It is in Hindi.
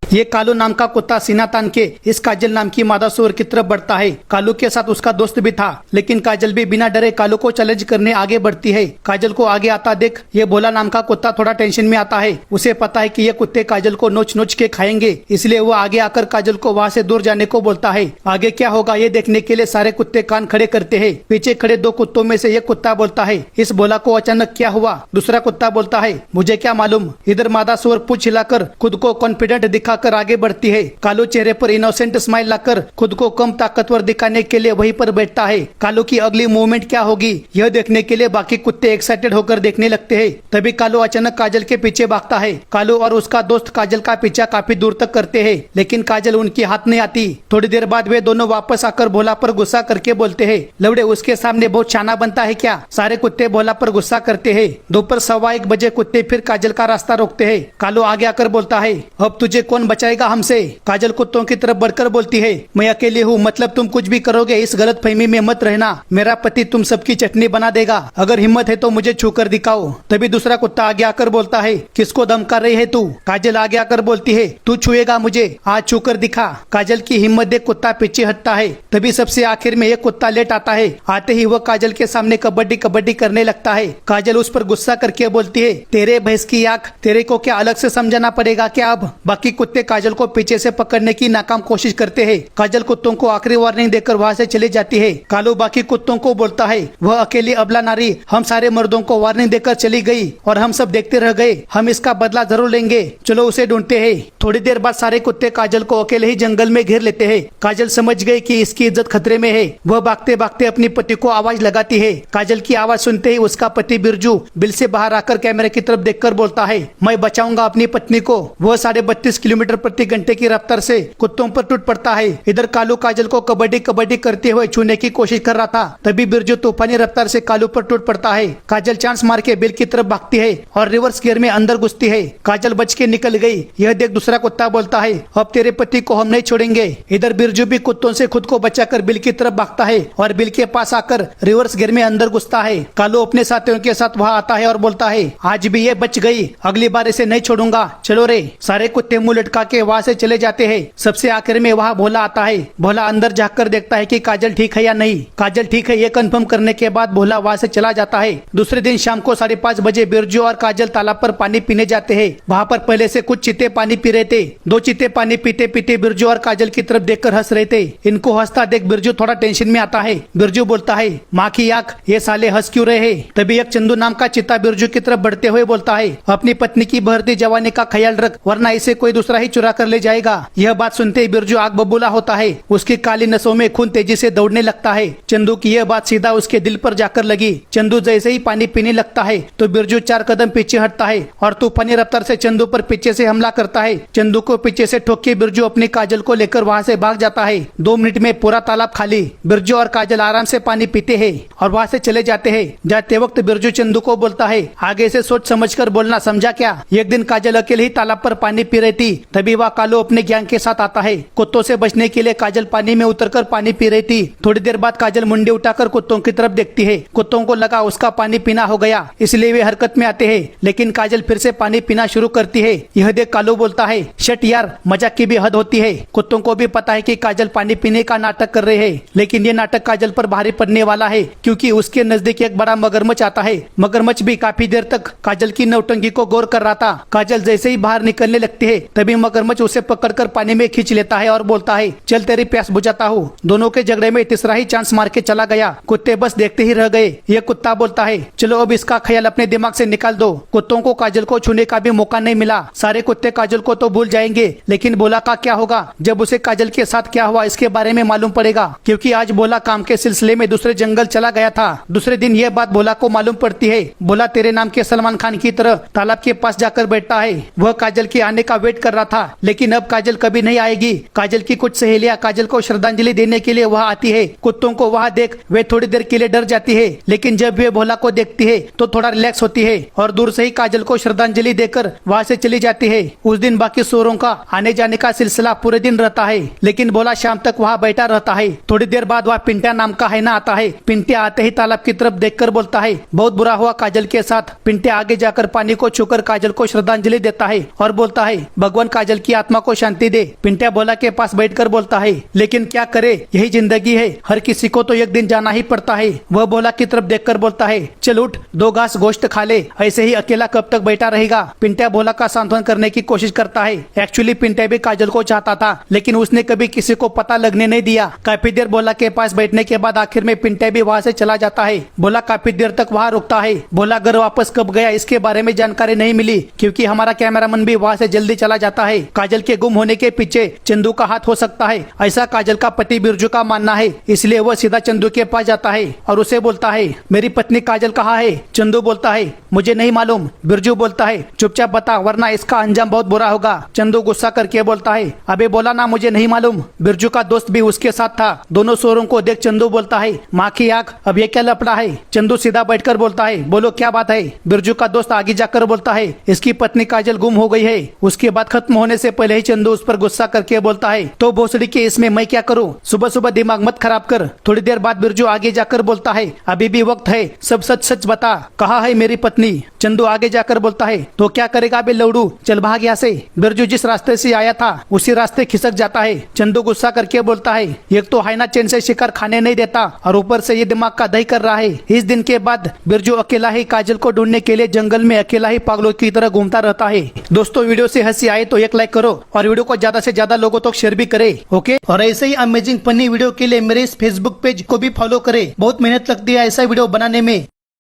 ये कालू नाम का कुत्ता सीना तान के इस काजल नाम की मादा सुअर की तरफ बढ़ता है। कालू के साथ उसका दोस्त भी था, लेकिन काजल भी बिना डरे कालू को चैलेंज करने आगे बढ़ती है। काजल को आगे आता देख ये भोला नाम का कुत्ता थोड़ा टेंशन में आता है। उसे पता है कि ये कुत्ते काजल को नोच नोच के खाएंगे, इसलिए वो आगे आकर काजल को वहाँ से दूर जाने को बोलता है। आगे क्या होगा ये देखने के लिए सारे कुत्ते कान खड़े करते हैं। पीछे खड़े दो कुत्तों में से एक कुत्ता बोलता है, इस भोला को अचानक क्या हुआ? दूसरा कुत्ता बोलता है, मुझे क्या मालूम। इधर मादा सुअर पूंछ हिलाकर खुद को कॉन्फिडेंट दिखाकर आगे बढ़ती है। कालू चेहरे पर इनोसेंट स्माइल लाकर खुद को कम ताकतवर दिखाने के लिए वहीं पर बैठता है। कालू की अगली मूवमेंट क्या होगी यह देखने के लिए बाकी कुत्ते एक्साइटेड होकर देखने लगते हैं। तभी कालू अचानक काजल के पीछे भागता है। कालू और उसका दोस्त काजल का पीछा काफी दूर तक करते हैं, लेकिन काजल उनकी हाथ नहीं आती। थोड़ी देर बाद वे दोनों वापस आकर भोला पर गुस्सा करके बोलते हैं, लवड़े उसके सामने बहुत शाना बनता है क्या? सारे कुत्ते भोला पर गुस्सा करते हैं। दोपहर 1:15 बजे कुत्ते फिर काजल का रास्ता रोकते हैं। कालू आगे आकर बोलता है, अब तुझे कौन बचाएगा हमसे? काजल कुत्तों की तरफ बढ़कर बोलती है, मैं अकेली हूँ, मतलब तुम कुछ भी करोगे इस गलत फहमी में मत रहना। मेरा पति तुम सबकी चटनी बना देगा, अगर हिम्मत है तो मुझे छूकर दिखाओ। तभी दूसरा कुत्ता आगे आकर बोलता है, किसको धमका रही है तू? काजल आगे आकर बोलती है, तू छुएगा मुझे, आज छूकर दिखा। काजल की हिम्मत देख कुत्ता पीछे हटता है। तभी सबसे आखिर में एक कुत्ता लेट आता है। आते ही वह काजल के सामने कबड्डी कबड्डी करने लगता है। काजल उस पर गुस्सा करके बोलती है, तेरे भैंस की आंख, तेरे को क्या अलग से समझाना पड़ेगा क्या अब? बाकी कुत्ते काजल को पीछे से पकड़ने की नाकाम कोशिश करते हैं। काजल कुत्तों को आखिरी वार्निंग देकर वहाँ से चली जाती है। कालू बाकी कुत्तों को बोलता है, वह अकेली अबला नारी हम सारे मर्दों को वार्निंग देकर चली गई और हम सब देखते रह गए, हम इसका बदला जरूर लेंगे, चलो उसे ढूंढते हैं। थोड़ी देर बाद सारे कुत्ते काजल को अकेले ही जंगल में घेर लेते हैं। काजल समझ गई कि इसकी इज्जत खतरे में है। वह भागते भागते अपनी पति को आवाज लगाती है। काजल की आवाज सुनते ही उसका पति बिरजू बिल से बाहर आकर कैमरे की तरफ देखकर बोलता है, मैं बचाऊंगा अपनी पत्नी को। वह 32.5 किलोमीटर प्रति घंटे की रफ्तार से कुत्तों पर टूट पड़ता है। इधर कालू काजल को कबड्डी कबड्डी करते हुए छूने की कोशिश कर रहा था। तभी बिरजू तूफानी रफ्तार से कालू पर टूट पड़ता है। काजल चांस मार के बिल की तरफ भागती है और रिवर्स गियर में अंदर घुसती है। काजल बच के निकल गई। यह देख दूसरा कुत्ता बोलता है, अब तेरे पति को हम नहीं छोड़ेंगे। इधर बिरजू भी कुत्तों से खुद को बचाकर बिल की तरफ भागता है और बिल के पास आकर रिवर्स गियर में अंदर घुसता है। कालू अपने साथियों के साथ वहाँ आता है और बोलता है, आज भी ये बच गई, अगली बार इसे नहीं छोड़ूंगा, चलो रे। सारे कुत्ते मुंह लटका के वहाँ से चले जाते हैं। सबसे आखिर में वहाँ भोला आता है। भोला अंदर जाकर देखता है कि काजल ठीक है या नहीं। काजल ठीक है ये कंफर्म करने के बाद भोला वहाँ से चला जाता है। दूसरे दिन शाम को 5:30 बजे बिरजू और काजल तालाब पर पानी पीने जाते हैं। वहाँ पर पहले से कुछ चीते पानी पी रहे थे। दो चीते पानी पीते पीते बिरजू और काजल की तरफ देखकर हंस रहे थे। इनको हंसता देख बिरजू थोड़ा टेंशन में आता है। बिरजू बोलता है, माँ की आंख, ये साले हंस क्यों रहे हैं? तभी एक चंदू नाम का चीता बिरजू की तरफ बढ़ते हुए बोलता है, अपनी पत्नी की बढ़ती जवानी का ख्याल रख, वरना इसे कोई दूसरा ही चुरा कर ले जाएगा। यह बात सुनते ही बिरजू आग बबूला होता है। उसकी काली नसों में खून तेजी से दौड़ने लगता है। चंदू की यह बात सीधा उसके दिल पर जाकर लगी। चंदू जैसे ही पानी पीने लगता है तो बिरजू 4 कदम पीछे हटता है और तूफानी रफ्तार से चंदू पर पीछे से हमला करता है। चंदू को पीछे से ठोक के बिरजू अपनी काजल को लेकर वहाँ से भाग जाता है। 2 मिनट में पूरा तालाब खाली। बिरजू और काजल आराम से पानी पीते हैं और वहाँ से चले जाते हैं। जाते वक्त बिरजू चंदू को बोलता है, आगे से सोच समझ कर बोलना, समझा क्या? एक दिन काजल अकेले ही तालाब पर पानी पी रही थी। तभी वह कालू अपने गैंग के साथ आता है। कुत्तों से बचने के लिए काजल पानी में उतरकर पानी पी रही थी। थोड़ी देर बाद काजल मुंडी उठाकर कुत्तों की तरफ देखती है। कुत्तों को लगा उसका पानी पीना हो गया, इसलिए वे हरकत में आते हैं, लेकिन काजल फिर से पानी पीना शुरू करती है। यह देख कालू बोलता है, शट यार, मजाक की भी हद होती है। कुत्तों को भी पता है कि काजल पानी पीने का नाटक कर रहे हैं, लेकिन ये नाटक काजल पर भारी पड़ने वाला है, क्योंकि उसके नजदीक एक बड़ा मगरमच्छ आता है। मगरमच्छ भी काफी देर तक काजल की नौटंकी को गौर कर रहा था। काजल जैसे ही बाहर निकलने लगती है तभी मगरमच्छ उसे पकड़कर पानी में खींच लेता है और बोलता है, चल तेरी प्यास बुझाता हूँ। दोनों के झगड़े में तीसरा ही चांस मार के चला गया। कुत्ते बस देखते ही रह गए। ये कुत्ता बोलता है, चलो अब इसका ख्याल अपने दिमाग से निकाल दो। कुत्तों को काजल को छूने का भी मौका नहीं मिला। सारे कुत्ते काजल को तो भूल जाएंगे, लेकिन भोला का क्या होगा? जब उसे काजल के साथ क्या हुआ इसके बारे में मालूम पड़ेगा, क्योंकि आज भोला काम के सिलसिले में दूसरे जंगल चला गया था। दूसरे दिन यह बात भोला को मालूम पड़ती है। भोला तेरे नाम के सलमान खान की तरह तालाब के पास जाकर बैठता है। वह काजल के आने का वेट कर रहा था, लेकिन अब काजल कभी नहीं आएगी। काजल की कुछ सहेलियां काजल को श्रद्धांजलि देने के लिए वहाँ आती है। कुत्तों को वहाँ देख वे थोड़ी देर के लिए डर जाती है, लेकिन जब वे भोला को देखती है तो थोड़ा रिलैक्स होती है और दूर से ही काजल को श्रद्धांजलि देकर वहाँ से चली जाती है। उस दिन बाकी सुअरों का आने जाने का सिलसिला पूरे दिन रहता है, लेकिन भोला शाम तक वहाँ बैठा रहता है। थोड़ी देर बाद वहाँ पिंटिया नाम का हैना आता है। पिंटिया आते ही तालाब की तरफ देखकर बोलता है, बहुत बुरा हुआ काजल के साथ। पिंटिया आगे जाकर पानी को छूकर काजल को श्रद्धांजलि देता है और बोलता है, भगवान काजल की आत्मा को शांति दे। पिंट्या भोला के पास बैठकर बोलता है, लेकिन क्या करे, यही जिंदगी है, हर किसी को तो एक दिन जाना ही पड़ता है। वह भोला की तरफ देखकर बोलता है, चल उठ, 2 घास गोश्त खा ले, ऐसे ही अकेला कब तक बैठा रहेगा। पिंट्या भोला का सांत्वन करने की कोशिश करता है। एक्चुअली पिंट्या भी काजल को चाहता था, लेकिन उसने कभी किसी को पता लगने नहीं दिया। काफी देर भोला के पास बैठने के बाद आखिर में पिंट्या भी वहाँ से चला जाता है। भोला काफी देर तक वहाँ रुकता है। भोला घर वापस कब गया इसके बारे में जानकारी नहीं मिली, क्योंकि हमारा कैमरामैन भी वहाँ से जल्दी चला जाता है। काजल के गुम होने के पीछे चंदू का हाथ हो सकता है, ऐसा काजल का पति बिरजू का मानना है। इसलिए वह सीधा चंदू के पास जाता है और उसे बोलता है, मेरी पत्नी काजल कहाँ है। चंदू बोलता है, मुझे नहीं मालूम। बिरजू बोलता है, चुपचाप बता, वरना इसका अंजाम बहुत बुरा होगा। चंदू गुस्सा करके बोलता है, अबे बोला ना मुझे नहीं मालूम। बिरजू का दोस्त भी उसके साथ था। दोनों सोरों को देख चंदू बोलता है, माँ की आंख, अब ये क्या लफड़ा है। चंदू सीधा बैठकर बोलता है, बोलो क्या बात है। बिरजू का दोस्त आगे जाकर बोलता है, इसकी पत्नी काजल गुम हो गई है। उसके बाद खत्म होने से पहले ही चंदू उस पर गुस्सा करके बोलता है, तो भोसड़ी के इसमें मैं क्या करूँ, सुबह सुबह दिमाग मत खराब कर। थोड़ी देर बाद बिरजू आगे जाकर बोलता है, अभी भी वक्त है, सब सच सच बता, कहाँ है मेरी पत्नी। चंदू आगे जाकर बोलता है, तो क्या करेगा बे लौड़ू, चल भाग यहाँ से। बिरजू जिस रास्ते से आया था उसी रास्ते खिसक जाता है। चंदू गुस्सा करके बोलता है, एक तो हाइना चैन से शिकार खाने नहीं देता और ऊपर से ये दिमाग का दही कर रहा है। इस दिन के बाद बिरजू अकेला ही काजल को ढूंढने के लिए जंगल में अकेला ही पागलों की तरह घूमता रहता है। दोस्तों वीडियो से हंसी आए तो एक लाइक करो और वीडियो को ज्यादा से ज्यादा लोगों तक शेयर भी करे, ओके। और ऐसे ही अमेजिंग फनी वीडियो के लिए मेरे इस फेसबुक पेज को भी फॉलो करे। बहुत मेहनत लगती है ऐसा वीडियो बनाने में।